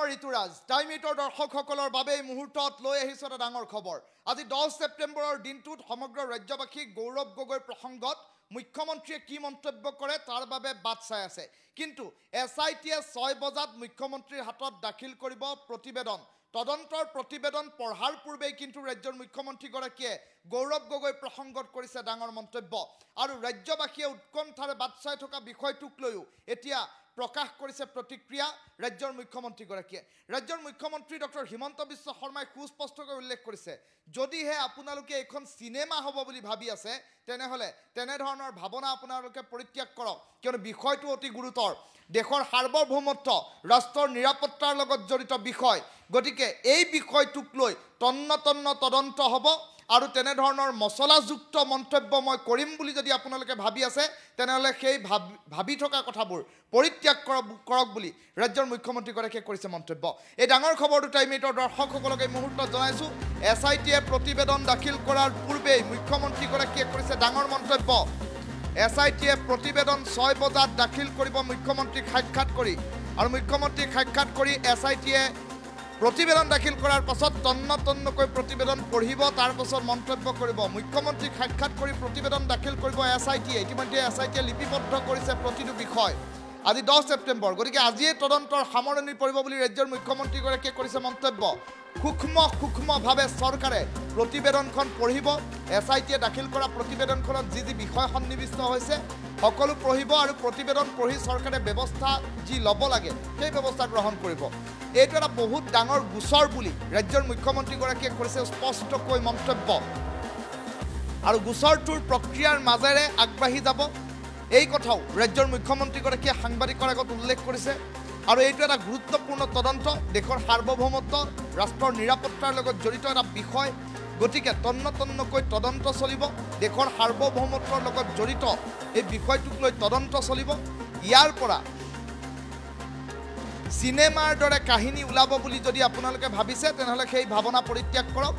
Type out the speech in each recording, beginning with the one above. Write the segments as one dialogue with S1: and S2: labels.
S1: মই ঋতুৰাজ টাইম এইটৰ দৰ্শকসকলৰ বাবে এই মুহূৰ্তত লৈ আহিছোঁ এটা ডাঙৰ খবৰ। আজি 10 ছেপ্টেম্বৰৰ দিনটোত সমগ্ৰ ৰাজ্যবাসী গৌৰৱ গগৈৰ প্ৰসংগত মুখ্যমন্ত্ৰীয়ে কি মন্তব্য কৰে তাৰ বাবে বাট চাই আছে। কিন্তু SITয়ে 6 বজাত মুখ্যমন্ত্ৰীৰ হাতত দাখিল কৰিব প্ৰতিবেদন। তদন্তৰ প্ৰতিবেদন পঢ়াৰ পূৰ্বেই কিন্তু ৰাজ্যৰ মুখ্যমন্ত্ৰীগৰাকীয়ে গৌৰৱ গগৈ প্ৰসংগত কৰিছে ডাঙৰ মন্তব্য। আৰু ৰাজ্যবাসীয়ে উৎকণ্ঠাৰে বাট চাই থকা বিষয়টোক লৈও এতিয়া প্ৰকাশ কৰিছে প্ৰতিক্ৰিয়া ৰাজ্যৰ মুখ্যমন্ত্ৰীগৰাকীয়ে। ৰাজ্যৰ মুখ্যমন্ত্ৰী ডক্টৰ হিমন্ত বিশ্ব শৰ্মাই সুস্পষ্টকৈ উল্লেখ কৰিছে, যদিহে আপোনালোকে এখন চিনেমা হ'ব বুলি ভাবি আছে তেনেহ'লে তেনেধৰণৰ ভাৱনা আপোনালোকে পৰিত্যাগ কৰক, কিয়নো বিষয়টো অতি গুৰুতৰ। দেশৰ সাৰ্বভৌমত্ব ৰাষ্ট্ৰৰ নিৰাপত্তাৰ লগত জড়িত বিষয়। গতিকে এই বিষয়টোক লৈ তন্ন তদন্ত হ'ব আৰু তেনেধৰণৰ মছলাযুক্ত মন্তব্য মই কৰিম বুলি যদি আপোনালোকে ভাবি আছে তেনেহ'লে সেই ভাবি থকা কথাবোৰ পৰিত্যাগ কৰক বুলি ৰাজ্যৰ মুখ্যমন্ত্ৰীগৰাকীয়ে কৰিছে মন্তব্য। এই ডাঙৰ খবৰটো টাইম এইটৰ দৰ্শকসকলক এই মুহূৰ্তত জনাইছোঁ। SITয়ে প্ৰতিবেদন দাখিল কৰাৰ পূৰ্বেই মুখ্যমন্ত্ৰীগৰাকীয়ে কৰিছে ডাঙৰ মন্তব্য। SITয়ে প্ৰতিবেদন 6 বজাত দাখিল কৰিব মুখ্যমন্ত্ৰীক সাক্ষাৎ কৰি, আৰু মুখ্যমন্ত্ৰীক সাক্ষাৎ কৰি SITয়ে প্ৰতিবেদন দাখিল কৰাৰ পাছত তন্নকৈ প্ৰতিবেদন পঢ়িব, তাৰ পাছত মন্তব্য কৰিব। মুখ্যমন্ত্ৰীক সাক্ষাৎ কৰি প্ৰতিবেদন দাখিল কৰিব SITয়ে। ইতিমধ্যে SITয়ে লিপিবদ্ধ কৰিছে প্ৰতিটো বিষয়। আজি 10 ছেপ্টেম্বৰ, গতিকে আজিয়ে তদন্তৰ সামৰণি পৰিব বুলি ৰাজ্যৰ মুখ্যমন্ত্ৰীগৰাকীয়ে কৰিছে মন্তব্য। সূক্ষ্মভাৱে চৰকাৰে প্ৰতিবেদনখন পঢ়িব। SITয়ে দাখিল কৰা প্ৰতিবেদনখনত যি বিষয় সন্নিৱিষ্ট হৈছে সকলো পঢ়িব আৰু প্ৰতিবেদন পঢ়ি চৰকাৰে ব্যৱস্থা যি ল'ব লাগে সেই ব্যৱস্থা গ্ৰহণ কৰিব। এইটো এটা বহুত ডাঙৰ গোচৰ বুলি ৰাজ্যৰ মুখ্যমন্ত্ৰীগৰাকীয়ে কৰিছে স্পষ্টকৈ মন্তব্য। আৰু গোচৰটোৰ প্ৰক্ৰিয়াৰ মাজেৰে আগবাঢ়ি যাব এই কথাও ৰাজ্যৰ মুখ্যমন্ত্ৰীগৰাকীয়ে সাংবাদিকৰ আগত উল্লেখ কৰিছে। আৰু এইটো এটা গুৰুত্বপূৰ্ণ তদন্ত, দেশৰ সাৰ্বভৌমত্ব ৰাষ্ট্ৰৰ নিৰাপত্তাৰ লগত জড়িত এটা বিষয়। গতিকে তন্নকৈ তদন্ত চলিব। দেশৰ সাৰ্বভৌমত্বৰ লগত জড়িত এই বিষয়টোক লৈ তদন্ত চলিব। ইয়াৰ পৰা চিনেমাৰ দৰে কাহিনী ওলাব বুলি যদি আপোনালোকে ভাবিছে তেনেহ'লে সেই ভাৱনা পৰিত্যাগ কৰক।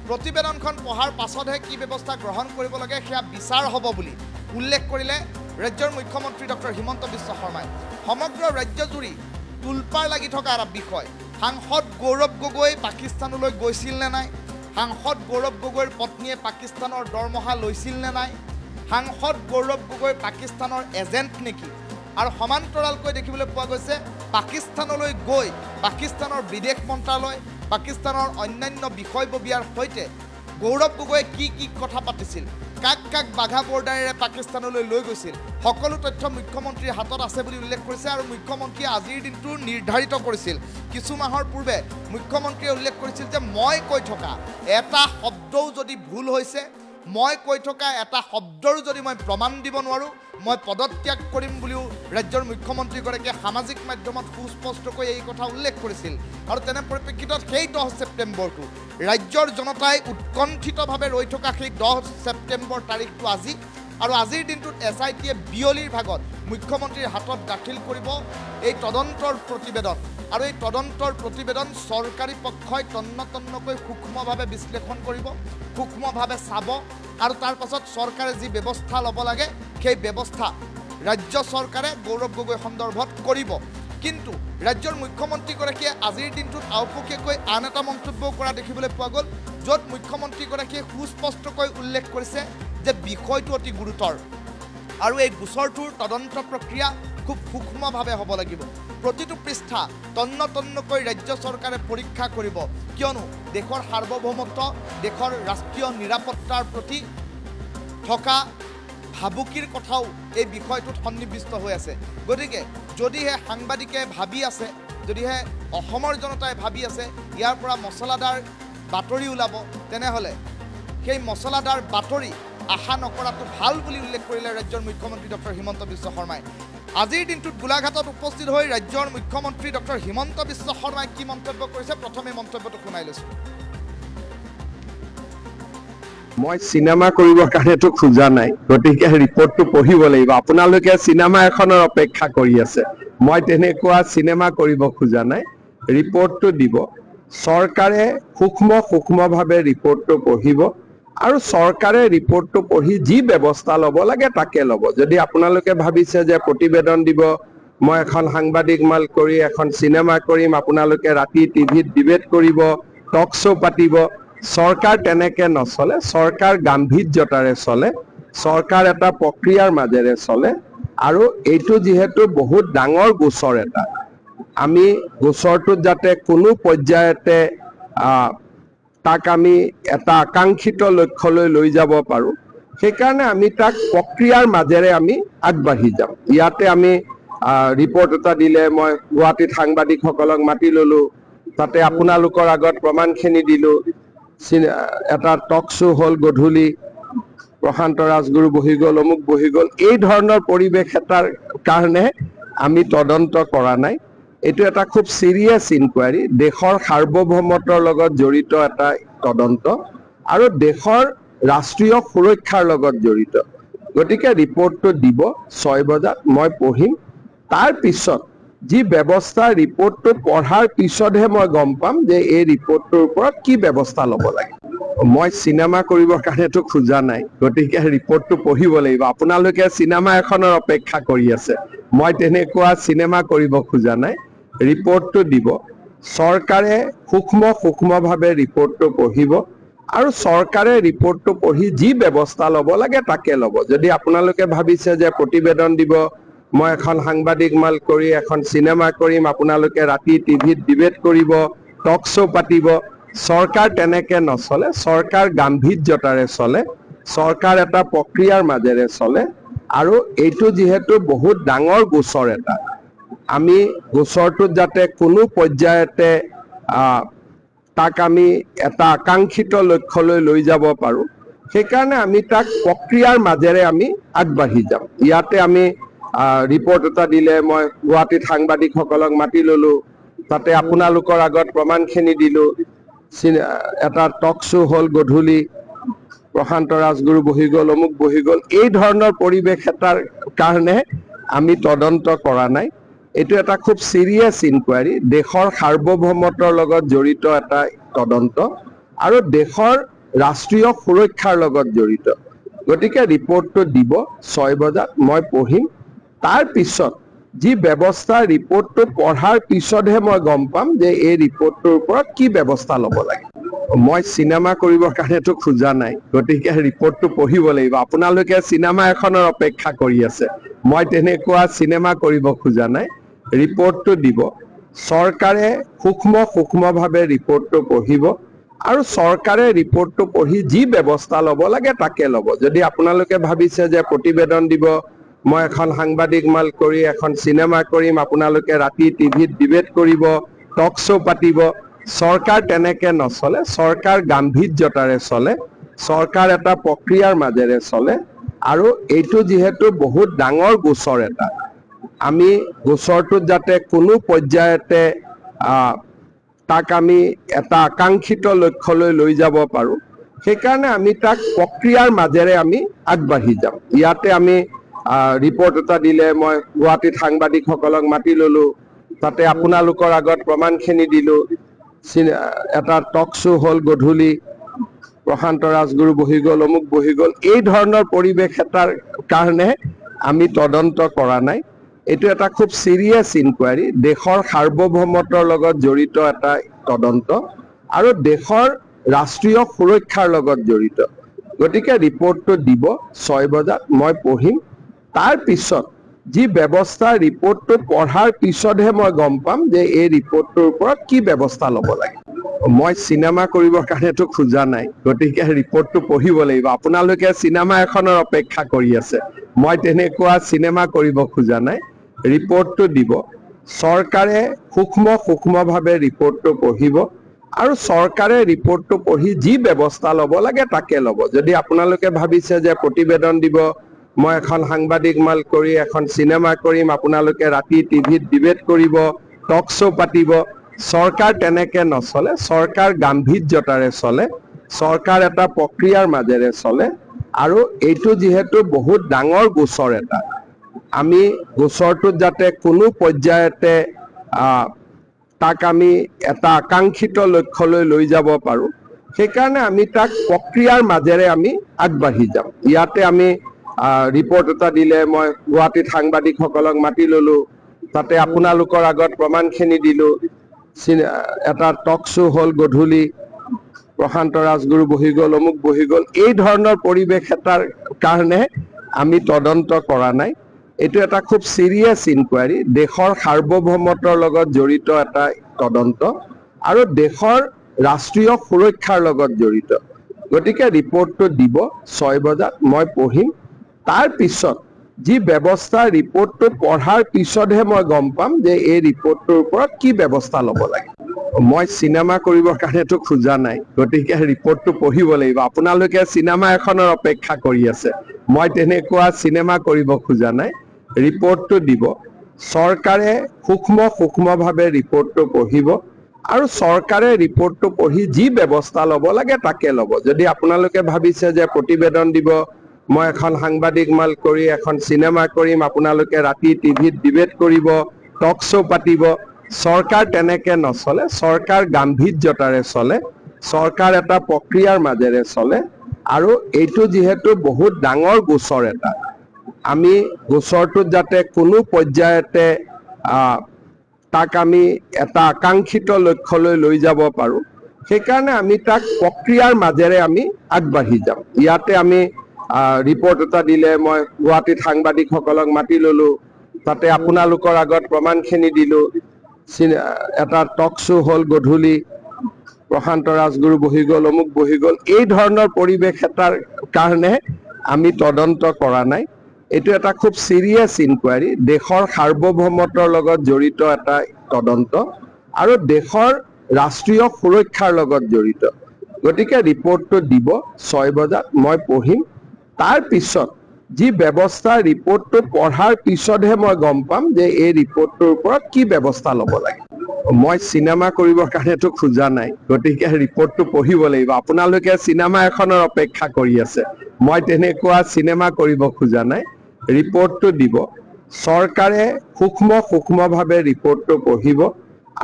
S1: প্ৰতিবেদনখন পঢ়াৰ পাছতহে কি ব্যৱস্থা গ্ৰহণ কৰিব লাগে সেয়া বিচাৰ হ'ব বুলি উল্লেখ কৰিলে ৰাজ্যৰ মুখ্যমন্ত্ৰী ডক্টৰ হিমন্ত বিশ্ব শৰ্মাই। সমগ্ৰ ৰাজ্যজুৰি তোলপাৰ লাগি থকা এটা বিষয়। সাংসদ গৌৰৱ গগৈ পাকিস্তানলৈ গৈছিল নে নাই? সাংসদ গৌৰৱ গগৈৰ পত্নীয়ে পাকিস্তানৰ দৰমহা লৈছিল নে নাই? সাংসদ গৌৰৱ গগৈ পাকিস্তানৰ এজেণ্ট নেকি? আৰু সমান্তৰালকৈ দেখিবলৈ পোৱা গৈছে পাকিস্তানলৈ গৈ পাকিস্তানৰ বিদেশ মন্ত্ৰালয়, পাকিস্তানৰ অন্যান্য বিষয়ববীয়াৰ সৈতে গৌৰৱ গগৈয়ে কি কথা পাতিছিল, কাক বাঘা বৰ্ডাৰেৰে পাকিস্তানলৈ লৈ গৈছিল, সকলো তথ্য মুখ্যমন্ত্ৰীৰ হাতত আছে বুলি উল্লেখ কৰিছে। আৰু মুখ্যমন্ত্ৰীয়ে আজিৰ দিনটো নিৰ্ধাৰিত কৰিছিল। কিছু মাহৰ পূৰ্বে মুখ্যমন্ত্ৰীয়ে উল্লেখ কৰিছিল যে মই কৈ থকা এটা শব্দও যদি ভুল হৈছে, মই কৈ থকা এটা শব্দৰো যদি মই প্ৰমাণ দিব নোৱাৰোঁ মই পদত্যাগ কৰিম বুলিও ৰাজ্যৰ মুখ্যমন্ত্ৰীগৰাকীয়ে সামাজিক মাধ্যমত সুস্পষ্টকৈ এই কথা উল্লেখ কৰিছিল। আৰু তেনে পৰিপ্ৰেক্ষিতত সেই 10 ছেপ্টেম্বৰটো ৰাজ্যৰ জনতাই উৎকণ্ঠিতভাৱে ৰৈ থকা সেই 10 ছেপ্টেম্বৰ তাৰিখটো আজি। আৰু আজিৰ দিনটোত SITয়ে বিয়লিৰ ভাগত মুখ্যমন্ত্ৰীৰ হাতত দাখিল কৰিব এই তদন্তৰ প্ৰতিবেদন। আৰু এই তদন্তৰ প্ৰতিবেদন চৰকাৰী পক্ষই তন্নকৈ সূক্ষ্মভাৱে বিশ্লেষণ কৰিব, সূক্ষ্মভাৱে চাব, আৰু তাৰ পাছত চৰকাৰে যি ব্যৱস্থা ল'ব লাগে সেই ব্যৱস্থা ৰাজ্য চৰকাৰে গৌৰৱ গগৈ সন্দৰ্ভত কৰিব। কিন্তু ৰাজ্যৰ মুখ্যমন্ত্ৰীগৰাকীয়ে আজিৰ দিনটোত আওপকীয়াকৈ আন এটা মন্তব্য কৰা দেখিবলৈ পোৱা গ'ল, য'ত মুখ্যমন্ত্ৰীগৰাকীয়ে সুস্পষ্টকৈ উল্লেখ কৰিছে যে বিষয়টো অতি গুৰুতৰ আৰু এই গোচৰটোৰ তদন্ত প্ৰক্ৰিয়া খুব সূক্ষ্মভাৱে হ'ব লাগিব। প্ৰতিটো পৃষ্ঠা তন্নকৈ ৰাজ্য চৰকাৰে পৰীক্ষা কৰিব, কিয়নো দেশৰ সাৰ্বভৌমত্ব, দেশৰ ৰাষ্ট্ৰীয় নিৰাপত্তাৰ প্ৰতি থকা ভাবুকিৰ কথাও এই বিষয়টোত সন্নিৱিষ্ট হৈ আছে। গতিকে যদিহে সাংবাদিকে ভাবি আছে, যদিহে অসমৰ জনতাই ভাবি আছে ইয়াৰ পৰা মছলাদাৰ বাতৰি ওলাব, তেনেহ'লে সেই মছলাদাৰ বাতৰি আশা নকৰাটো ভাল বুলি উল্লেখ কৰিলে ৰাজ্যৰ মুখ্যমন্ত্ৰী ডক্টৰ হিমন্ত বিশ্ব শৰ্মাই। আজিৰ দিনটোত গোলাঘাটত উপস্থিত হৈ ৰাজ্যৰ মুখ্যমন্ত্ৰী ডক্টৰ হিমন্ত বিশ্ব শৰ্মাই কি মন্তব্য কৰিছে প্ৰথমে মন্তব্যটো শুনাই লৈছোঁ।
S2: মই চিনেমা কৰিবৰ কাৰণেতো খোজা নাই, গতিকে ৰিপৰ্টটো পঢ়িব লাগিব। আপোনালোকে চিনেমা এখনৰ অপেক্ষা কৰি আছে, মই তেনেকুৱা চিনেমা কৰিব খোজা নাই। ৰিপৰ্টটো দিব, চৰকাৰে সূক্ষ্মভাৱে ৰিপৰ্টটো পঢ়িব আৰু চৰকাৰে ৰিপৰ্টটো পঢ়ি যি ব্যৱস্থা ল'ব লাগে তাকে ল'ব। যদি আপোনালোকে ভাবিছে যে প্ৰতিবেদন দিব মই এখন সাংবাদিক মাল কৰি এখন চিনেমা কৰিম, আপোনালোকে ৰাতি টিভিত ডিবেট কৰিব, টক শ্ব' পাতিব। চৰকাৰ তেনেকে নচলে, চৰকাৰ গাম্ভীৰ্যতাৰে চলে, চৰকাৰ এটা প্ৰক্ৰিয়াৰ মাজেৰে চলে। আৰু এইটো যিহেতু বহুত ডাঙৰ গোচৰ এটা, আমি গোচৰটোত যাতে কোনো পৰ্যায়তে তাক আমি এটা আকাংক্ষিত লক্ষ্যলৈ লৈ যাব পাৰোঁ, সেইকাৰণে আমি তাক প্ৰক্ৰিয়াৰ মাজেৰে আমি আগবাঢ়ি যাম। ইয়াতে আমি ৰিপৰ্ট এটা দিলে, মই গুৱাহাটীত সাংবাদিকসকলক মাতি ল'লোঁ, তাতে আপোনালোকৰ আগত প্ৰমাণখিনি দিলোঁ। এটা টক শ্ব' হ'ল গধূলি, প্ৰশান্ত ৰাজগুৰু বহি গ'ল, অমুক বহি গ'ল। এই ধৰণৰ পৰিৱেশ এটাৰ কাৰণে আমি তদন্ত কৰা নাই। এইটো এটা খুব চিৰিয়াছ ইনকুৱাৰী, দেশৰ সাৰ্বভৌমত্বৰ লগত জড়িত এটা তদন্ত আৰু দেশৰ ৰাষ্ট্ৰীয় সুৰক্ষাৰ লগত জড়িত। গতিকে ৰিপৰ্টটো দিব 6 বজাত, মই পঢ়িম। তাৰ পিছত যি ব্যৱস্থা, ৰিপৰ্টটো পঢ়াৰ পিছতহে মই গম পাম যে এই ৰিপৰ্টটোৰ ওপৰত কি ব্যৱস্থা ল'ব লাগে। মই চিনেমা কৰিবৰ কাৰণেতো খোজা নাই, গতিকে ৰিপৰ্টটো পঢ়িব লাগিব। আপোনালোকে চিনেমা এখনৰ অপেক্ষা কৰি আছে, মই তেনেকুৱা চিনেমা কৰিব খোজা নাই। ৰিপৰ্টটো দিব, চৰকাৰে সূক্ষ্মভাৱে ৰিপৰ্টটো পঢ়িব আৰু চৰকাৰে ৰিপৰ্টটো পঢ়ি যি ব্যৱস্থা ল'ব লাগে তাকে ল'ব। যদি আপোনালোকে ভাবিছে যে প্ৰতিবেদন দিব, মই এখন সাংবাদিক মাল কৰি এখন চিনেমা কৰিম, আপোনালোকে ৰাতি টিভিত ডিবেট কৰিব, টক শ্ব' পাতিব, চৰকাৰ তেনেকে নচলে, চৰকাৰ গাম্ভীৰ্যতাৰে চলে, চৰকাৰ এটা প্ৰক্ৰিয়াৰ মাজেৰে চলে। আৰু এইটো যিহেতু বহুত ডাঙৰ গোচৰ এটা, আমি গোচৰটোত যাতে কোনো পৰ্যায়তে তাক আমি এটা আকাংক্ষিত লক্ষ্যলৈ লৈ যাব পাৰোঁ, সেইকাৰণে আমি তাক প্ৰক্ৰিয়াৰ মাজেৰে আমি আগবাঢ়ি যাম। ইয়াতে আমি ৰিপৰ্ট এটা দিলে, মই গুৱাহাটীত সাংবাদিকসকলক মাতি ল'লোঁ, তাতে আপোনালোকৰ আগত প্ৰমাণখিনি দিলোঁ। এটা টক শ্ব' হ'ল গধূলি, প্ৰশান্ত ৰাজগুৰু বহি গ'ল, অমুক বহি গ'ল। এই ধৰণৰ পৰিৱেশ এটাৰ কাৰণে আমি তদন্ত কৰা নাই। এইটো এটা খুব চিৰিয়াছ ইনকুৱাৰী, দেশৰ সাৰ্বভৌমত্বৰ লগত জড়িত এটা তদন্ত আৰু দেশৰ ৰাষ্ট্ৰীয় সুৰক্ষাৰ লগত জড়িত। গতিকে ৰিপৰ্টটো দিব 6 বজাত, মই পঢ়িম। তাৰ পিছত যি ব্যৱস্থা, ৰিপৰ্টটো পঢ়াৰ পিছতহে মই গম পাম যে এই ৰিপৰ্টটোৰ ওপৰত কি ব্যৱস্থা ল'ব লাগে। মই চিনেমা কৰিবৰ কাৰণেতো খোজা নাই, গতিকে ৰিপৰ্টটো পঢ়িব লাগিব। আপোনালোকে চিনেমা এখনৰ অপেক্ষা কৰি আছে, মই তেনেকুৱা চিনেমা কৰিব খোজা নাই। ৰিপৰ্টটো দিব, চৰকাৰে সূক্ষ্মভাৱে ৰিপৰ্টটো পঢ়িব আৰু চৰকাৰে ৰিপৰ্টটো পঢ়ি যি ব্যৱস্থা ল'ব লাগে তাকে ল'ব। যদি আপোনালোকে ভাবিছে যে প্ৰতিবেদন দিব, মই এখন সাংবাদিক মাল কৰি এখন চিনেমা কৰিম, আপোনালোকে ৰাতি টিভিত ডিবেট কৰিব, টক শ্ব' পাতিব, চৰকাৰ তেনেকে নচলে, চৰকাৰ গাম্ভীৰ্যতাৰে চলে, চৰকাৰ এটা প্ৰক্ৰিয়াৰ মাজেৰে চলে। আৰু এইটো যিহেতু বহুত ডাঙৰ গোচৰ এটা, আমি গোচৰটোত যাতে কোনো পৰ্যায়তে তাক আমি এটা আকাংক্ষিত লক্ষ্যলৈ লৈ যাব পাৰোঁ, সেইকাৰণে আমি তাক প্ৰক্ৰিয়াৰ মাজেৰে আমি আগবাঢ়ি যাম। ইয়াতে আমি ৰিপৰ্ট এটা দিলে, মই গুৱাহাটীত সাংবাদিকসকলক মাতি ল'লোঁ, তাতে আপোনালোকৰ আগত প্ৰমাণখিনি দিলোঁ। এটা টক শ্ব' হ'ল গধূলি, প্ৰশান্ত ৰাজগুৰু বহি গ'ল, অমুক বহি গ'ল। এই ধৰণৰ পৰিৱেশ এটাৰ কাৰণে আমি তদন্ত কৰা নাই। এইটো এটা খুব চিৰিয়াছ ইনকুৱাৰী, দেশৰ সাৰ্বভৌমত্বৰ লগত জড়িত এটা তদন্ত আৰু দেশৰ ৰাষ্ট্ৰীয় সুৰক্ষাৰ লগত জড়িত। গতিকে ৰিপৰ্টটো দিব 6 বজাত, মই পঢ়িম। তাৰ পিছত যি ব্যৱস্থা, ৰিপৰ্টটো পঢ়াৰ পিছতহে মই গম পাম যে এই ৰিপৰ্টটোৰ ওপৰত কি ব্যৱস্থা ল'ব লাগে। মই চিনেমা কৰিবৰ কাৰণেতো খোজা নাই, গতিকে ৰিপৰ্টটো পঢ়িব লাগিব। আপোনালোকে চিনেমা এখনৰ অপেক্ষা কৰি আছে, মই তেনেকুৱা চিনেমা কৰিব খোজা নাই। ৰিপৰ্টটো দিব, চৰকাৰে সূক্ষ্মভাৱে ৰিপৰ্টটো পঢ়িব আৰু চৰকাৰে ৰিপৰ্টটো পঢ়ি যি ব্যৱস্থা ল'ব লাগে তাকে ল'ব। যদি আপোনালোকে ভাবিছে যে প্ৰতিবেদন দিব, মই এখন সাংবাদিক মাল কৰি এখন চিনেমা কৰিম, আপোনালোকে ৰাতি টিভিত ডিবেট কৰিব, টক শ্ব' পাতিব, চৰকাৰ তেনেকে নচলে, চৰকাৰ গাম্ভীৰ্যতাৰে চলে, চৰকাৰ এটা প্ৰক্ৰিয়াৰ মাজেৰে চলে। আৰু এইটো যিহেতু বহুত ডাঙৰ গোচৰ এটা, আমি গোচৰটোত যাতে কোনো পৰ্যায়তে তাক আমি এটা আকাংক্ষিত লক্ষ্যলৈ লৈ যাব পাৰোঁ, সেইকাৰণে আমি তাক প্ৰক্ৰিয়াৰ মাজেৰে আমি আগবাঢ়ি যাম। ইয়াতে আমি ৰিপৰ্ট এটা দিলে, মই গুৱাহাটীত সাংবাদিকসকলক মাতি ল'লোঁ, তাতে আপোনালোকৰ আগত প্ৰমাণখিনি দিলোঁ। এটা টক শ্ব' হ'ল গধূলি, প্ৰশান্ত ৰাজগুৰু বহি গ'ল, অমুক বহি গ'ল, এই ধৰণৰ পৰিৱেশ এটাৰ কাৰণে আমি তদন্ত কৰা নাই। এইটো এটা খুব চিৰিয়াছ ইনকুৱাৰী, দেশৰ সাৰ্বভৌমত্বৰ লগত জড়িত এটা তদন্ত আৰু দেশৰ ৰাষ্ট্ৰীয় সুৰক্ষাৰ লগত জড়িত। গতিকে ৰিপৰ্টটো দিব 6 বজাত, মই পঢ়িম। তাৰ পিছত যি ব্যৱস্থা, ৰিপৰ্টটো পঢ়াৰ পিছতহে মই গম পাম যে এই ৰিপৰ্টটোৰ ওপৰত কি ব্যৱস্থা ল'ব লাগে। মই চিনেমা কৰিবৰ কাৰণেতো খোজা নাই, গতিকে ৰিপৰ্টটো পঢ়িব লাগিব। আপোনালোকে চিনেমা এখনৰ অপেক্ষা কৰি আছে, মই তেনেকুৱা চিনেমা কৰিব খোজা নাই। ৰিপৰ্টটো দিব, চৰকাৰে সূক্ষ্মভাৱে ৰিপৰ্টটো পঢ়িব আৰু চৰকাৰে ৰিপৰ্টটো পঢ়ি যি ব্যৱস্থা ল'ব লাগে তাকে ল'ব। যদি আপোনালোকে ভাবিছে যে প্ৰতিবেদন দিব, মই এখন সাংবাদিক মাল কৰি এখন চিনেমা কৰিম, আপোনালোকে ৰাতি টিভিত ডিবেট কৰিব, টক শ্ব' পাতিব, চৰকাৰ তেনেকে নচলে। চৰকাৰ গাম্ভীৰ্যতাৰে চলে, চৰকাৰ এটা প্ৰক্ৰিয়াৰ মাজেৰে চলে আৰু এইটো যিহেতু বহুত ডাঙৰ গোচৰ এটা, আমি গোচৰটোত যাতে কোনো পৰ্যায়তে তাক আমি এটা আকাংক্ষিত লক্ষ্যলৈ লৈ যাব পাৰোঁ, সেইকাৰণে আমি তাক প্ৰক্ৰিয়াৰ মাজেৰে আমি আগবাঢ়ি যাম। ইয়াতে আমি ৰিপৰ্ট এটা দিলে, মই গুৱাহাটীত সাংবাদিকসকলক মাতি ল'লোঁ, তাতে আপোনালোকৰ আগত প্ৰমাণখিনি দিলোঁ। এটা টক শ্ব' হ'ল গধূলি, প্ৰশান্ত ৰাজগুৰু বহি গ'ল, অমুক বহি গ'ল, এই ধৰণৰ পৰিৱেশ এটাৰ কাৰণে আমি তদন্ত কৰা নাই। এইটো এটা খুব চিৰিয়াছ ইনকুৱাৰী, দেশৰ সাৰ্বভৌমত্বৰ লগত জড়িত এটা তদন্ত আৰু দেশৰ ৰাষ্ট্ৰীয় সুৰক্ষাৰ লগত জড়িত। গতিকে ৰিপৰ্টটো দিব 6 বজাত, মই পঢ়িম। তাৰ পিছত যি ব্যৱস্থা, ৰিপৰ্টটো পঢ়াৰ পিছতহে মই গম পাম যে এই ৰিপৰ্টটোৰ ওপৰত কি ব্যৱস্থা ল'ব লাগে। মই চিনেমা কৰিবৰ কাৰণেতো খোজা নাই, গতিকে ৰিপৰ্টটো পঢ়িব লাগিব। আপোনালোকে চিনেমা এখনৰ অপেক্ষা কৰি আছে, মই তেনেকুৱা চিনেমা কৰিব খোজা নাই। ৰিপৰ্টটো দিব, চৰকাৰে সূক্ষ্মভাৱে ৰিপৰ্টটো পঢ়িব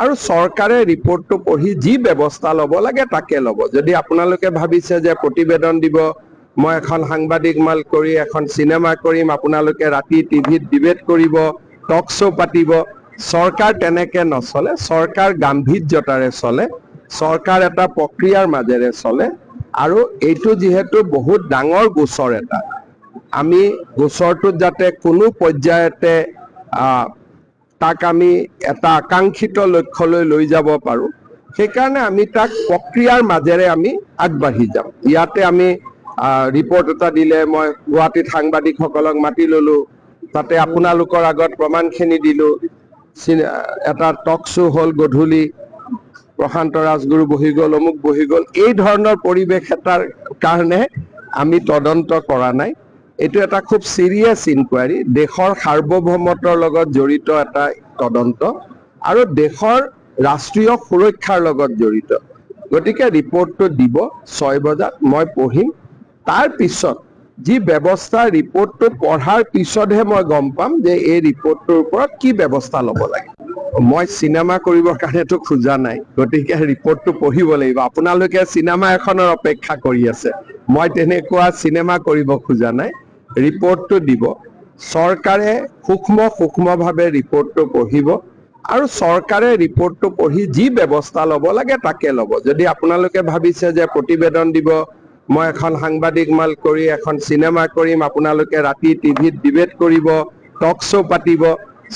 S2: আৰু চৰকাৰে ৰিপৰ্টটো পঢ়ি যি ব্যৱস্থা ল'ব লাগে তাকে ল'ব। যদি আপোনালোকে ভাবিছে যে প্ৰতিবেদন দিব, মই এখন সাংবাদিক মাল কৰি এখন চিনেমা কৰিম, আপোনালোকে ৰাতি টিভিত ডিবেট কৰিব, টক শ্ব' পাতিব, চৰকাৰ তেনেকে নচলে। চৰকাৰ গাম্ভীৰ্যতাৰে চলে, চৰকাৰ এটা প্ৰক্ৰিয়াৰ মাজেৰে চলে আৰু এইটো যিহেতু বহুত ডাঙৰ গোচৰ এটা, আমি গোচৰটোত যাতে কোনো পৰ্যায়তে তাক আমি এটা আকাংক্ষিত লক্ষ্যলৈ লৈ যাব পাৰোঁ, সেইকাৰণে আমি তাক প্ৰক্ৰিয়াৰ মাজেৰে আমি আগবাঢ়ি যাম। ইয়াতে আমি ৰিপৰ্ট এটা দিলে, মই গুৱাহাটীত সাংবাদিকসকলক মাতি ল'লোঁ, তাতে আপোনালোকৰ আগত প্ৰমাণখিনি দিলোঁ। এটা টক শ্ব' হ'ল গধূলি, প্ৰশান্ত ৰাজগুৰু বহি গ'ল, অমুক বহি গ'ল, এই ধৰণৰ পৰিৱেশ এটাৰ কাৰণে আমি তদন্ত কৰা নাই। এইটো এটা খুব চিৰিয়াছ ইনকুৱাৰী, দেশৰ সাৰ্বভৌমত্বৰ লগত জড়িত এটা তদন্ত আৰু দেশৰ ৰাষ্ট্ৰীয় সুৰক্ষাৰ লগত জড়িত। গতিকে ৰিপৰ্টটো দিব 6 বজাত, মই পঢ়িম। তাৰ পিছত যি ব্যৱস্থা, ৰিপৰ্টটো পঢ়াৰ পিছতহে মই গম পাম যে এই ৰিপৰ্টটোৰ ওপৰত কি ব্যৱস্থা ল'ব লাগে। মই চিনেমা কৰিবৰ কাৰণেতো খোজা নাই, গতিকে ৰিপৰ্টটো পঢ়িব লাগিব। আপোনালোকে চিনেমা এখনৰ অপেক্ষা কৰি আছে, মই তেনেকুৱা চিনেমা কৰিব খোজা নাই। ৰিপৰ্টটো দিব, চৰকাৰে সূক্ষ্মভাৱে ৰিপৰ্টটো পঢ়িব আৰু চৰকাৰে ৰিপৰ্টটো পঢ়ি যি ব্যৱস্থা ল'ব লাগে তাকে ল'ব। যদি আপোনালোকে ভাবিছে যে প্ৰতিবেদন দিব, মই এখন সাংবাদিক মাল কৰি এখন চিনেমা কৰিম, আপোনালোকে ৰাতি টিভিত ডিবেট কৰিব, টক শ্ব' পাতিব,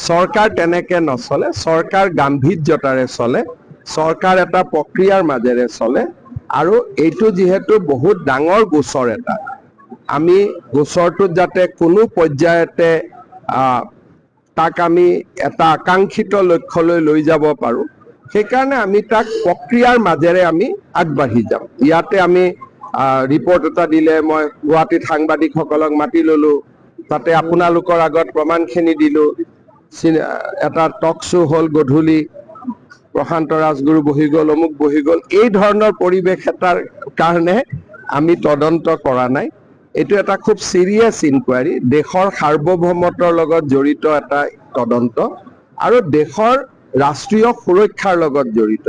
S2: চৰকাৰ তেনেকে নচলে। চৰকাৰ গাম্ভীৰ্যতাৰে চলে, চৰকাৰ এটা প্ৰক্ৰিয়াৰ মাজেৰে চলে আৰু এইটো যিহেতু বহুত ডাঙৰ গোচৰ এটা, আমি গোচৰটোত যাতে কোনো পৰ্যায়তে তাক আমি এটা আকাংক্ষিত লক্ষ্যলৈ লৈ যাব পাৰোঁ, সেইকাৰণে আমি তাক প্ৰক্ৰিয়াৰ মাজেৰে আমি আগবাঢ়ি যাম। ইয়াতে আমি ৰিপৰ্ট এটা দিলে, মই গুৱাহাটীত সাংবাদিকসকলক মাতি ল'লোঁ, তাতে আপোনালোকৰ আগত প্ৰমাণখিনি দিলোঁ। এটা টক শ্ব' হ'ল গধূলি, প্ৰশান্ত ৰাজগুৰু বহি গ'ল, অমুক বহি গ'ল, এই ধৰণৰ পৰিৱেশ এটাৰ কাৰণে আমি তদন্ত কৰা নাই। এইটো এটা খুব চিৰিয়াছ ইনকুৱাৰী, দেশৰ সাৰ্বভৌমত্বৰ লগত জড়িত এটা তদন্ত আৰু দেশৰ ৰাষ্ট্ৰীয় সুৰক্ষাৰ লগত জড়িত।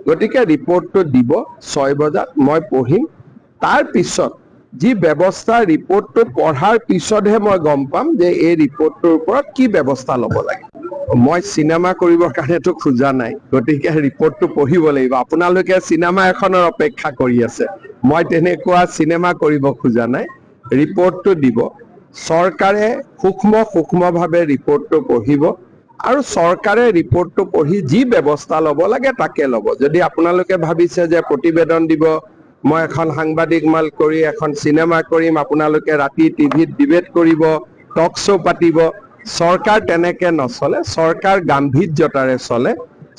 S2: গতিকে ৰিপৰ্টটো দিব 6 বজাত, মই পঢ়িম। তাৰ পিছত যি ব্যৱস্থা, ৰিপৰ্টটো পঢ়াৰ পিছতহে মই গম পাম যে এই ৰিপৰ্টটোৰ ওপৰত কি ব্যৱস্থা ল'ব লাগে। মই চিনেমা কৰিবৰ কাৰণেতো খোজা নাই, গতিকে ৰিপৰ্টটো পঢ়িব লাগিব। আপোনালোকে চিনেমা এখনৰ অপেক্ষা কৰি আছে, মই তেনেকুৱা চিনেমা কৰিব খোজা নাই। ৰিপৰ্টটো দিব, চৰকাৰে সূক্ষ্মভাৱে ৰিপৰ্টটো পঢ়িব আৰু চৰকাৰে ৰিপৰ্টটো পঢ়ি যি ব্যৱস্থা ল'ব লাগে তাকে ল'ব। যদি আপোনালোকে ভাবিছে যে প্ৰতিবেদন দিব, মই এখন সাংবাদিক মাল কৰি এখন চিনেমা কৰিম, আপোনালোকে ৰাতি টিভিত ডিবেট কৰিব, টক শ্ব' পাতিব, চৰকাৰ তেনেকে নচলে। চৰকাৰ গাম্ভীৰ্যতাৰে চলে,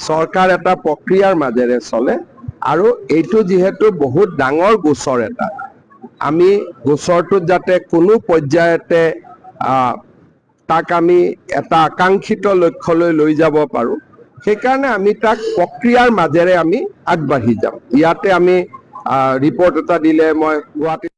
S2: চৰকাৰ এটা প্ৰক্ৰিয়াৰ মাজেৰে চলে। আৰু এইটো যিহেতু বহুত ডাঙৰ গোচৰ এটা, আমি গোচৰটোত যাতে কোনো পৰ্যায়তে তাক আমি এটা আকাংক্ষিত লক্ষ্যলৈ লৈ যাব পাৰোঁ, সেইকাৰণে আমি তাক প্ৰক্ৰিয়াৰ মাজেৰে আমি আগবাঢ়ি যাম। ইয়াতে আমি ৰিপৰ্ট এটা দিলে মই গুৱাহাটী